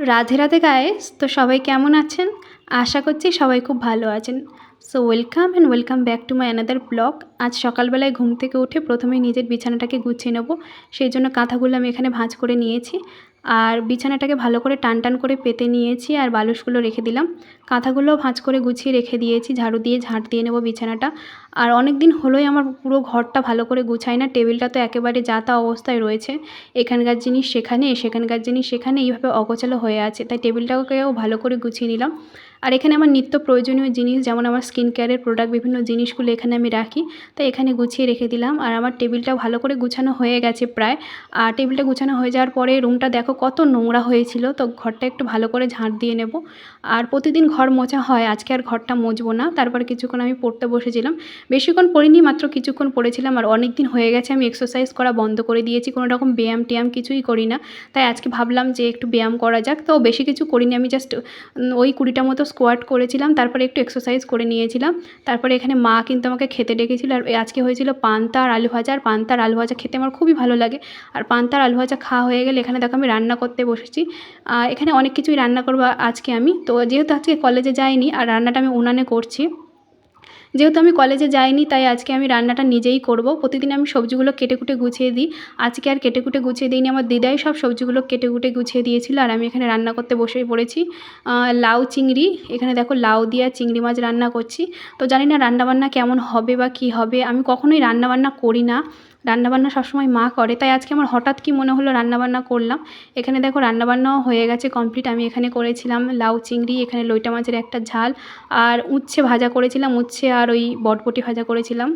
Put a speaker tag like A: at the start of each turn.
A: Radhe Radhe guys. তো সবাই কেমন আছেন? আশা করছি সবাই খুব ভালো আছেন। So welcome back to my another blog. আজ সকালবেলায় ঘুম থেকে উঠে প্রথমেই নিজের বিছানাটাকে গুছিয়ে নেব। সেই জন্য কাঁথাগুলো আমি এখানে ভাঁজ করে নিয়েছি, আর বিছানাটাকে ভালো করে টান টান করে পেতে নিয়েছি, আর বালিশগুলো রেখে দিলাম। কাঁথাগুলো ভাঁজ করে গুছিয়ে রেখে দিয়েছি, ঝাড়ু দিয়ে ঝাঁট দিয়ে নেব বিছানাটা। আর অনেক দিন হলোই আমার পুরো ঘরটা ভালো করে গুছাই না। টেবিলটা তো একেবারে যা তা অবস্থায় রয়েছে, এখানকার জিনিস সেখানে, সেখানকার জিনিস সেখানে, এইভাবে অগোছালো হয়ে আছে। তাই টেবিলটাকেও ভালো করে গুছিয়ে নিলাম। আর এখানে আমার নিত্য প্রয়োজনীয় জিনিস, যেমন আমার স্কিন কেয়ারের প্রোডাক্ট, বিভিন্ন জিনিসগুলো এখানে আমি রাখি, তাই এখানে গুছিয়ে রেখে দিলাম। আর আমার টেবিলটাও ভালো করে গুছানো হয়ে গেছে প্রায়। আর টেবিলটা গুছানো হয়ে যাওয়ার পরে রুমটা দেখো কত নোংরা হয়েছিল, তো ঘরটা একটু ভালো করে ঝাঁট দিয়ে নেব। আর প্রতিদিন ঘর মোছা হয়, আজকে আর ঘরটা মুছবো না। তারপরে কিছুক্ষণ আমি পড়তে বসেছিলাম, বেশিক্ষণ পড়িনি, মাত্র কিছুক্ষণ পড়েছিলাম। আর অনেক দিন হয়ে গেছে আমি এক্সারসাইজ করা বন্ধ করে দিয়েছি, কোনো রকম ব্যায়াম ট্যায়াম কিছুই করি না। তাই আজকে ভাবলাম যে একটু ব্যায়াম করা যাক। তো বেশি কিছু করিনি, আমি জাস্ট ওই 20টা মতো স্কোয়াট করেছিলাম, তারপরে একটু এক্সারসাইজ করে নিয়েছিলাম। তারপরে এখানে মা কিন্তু আমাকে খেতে ডেকেছিল, আর আজকে হয়েছিল পান্তা আর আলু ভাজা। আর পান্তা আর আলু ভাজা খেতে আমার খুবই ভালো লাগে। আর পান্তা আর আলু ভাজা খাওয়া হয়ে গেলে এখানে দেখো আমি রান্না করতে বসেছি। এখানে অনেক কিছুই রান্না করবো আজকে আমি। তো যেহেতু আজকে কলেজে যাইনি, আর রান্নাটা আমি উনানে করছি, যেহেতু আমি কলেজে যাইনি, তাই আজকে আমি রান্নাটা নিজেই করব। প্রতিদিন আমি সবজিগুলো কেটে কুটে গুছিয়ে দিই, আজকে আর কেটে কুটে গুছিয়ে দিইনি। আমার দিদাই সব সবজিগুলো কেটে কুটে গুছিয়ে দিয়েছিল, আর আমি এখানে রান্না করতে বসেই পড়েছি। লাউ চিংড়ি, এখানে দেখো লাউ দিয়ে চিংড়ি মাছ রান্না করছি। তো জানি না রান্নাবান্না কেমন হবে বা কী হবে, আমি কখনোই রান্নাবান্না করি না, রান্নাবান্না সবসময় মা করে। তাই আজকে আমার হঠাৎ কি মনে হলো রান্নাবান্না করলাম। এখানে দেখো রান্নাবান্নাও হয়ে গেছে কমপ্লিট। আমি এখানে করেছিলাম লাউ চিংড়ি, এখানে লইটা মাছের একটা ঝাল, আর উচ্ছে ভাজা করেছিলাম, উচ্ছে আর ওই বটবটি ভাজা করেছিলাম।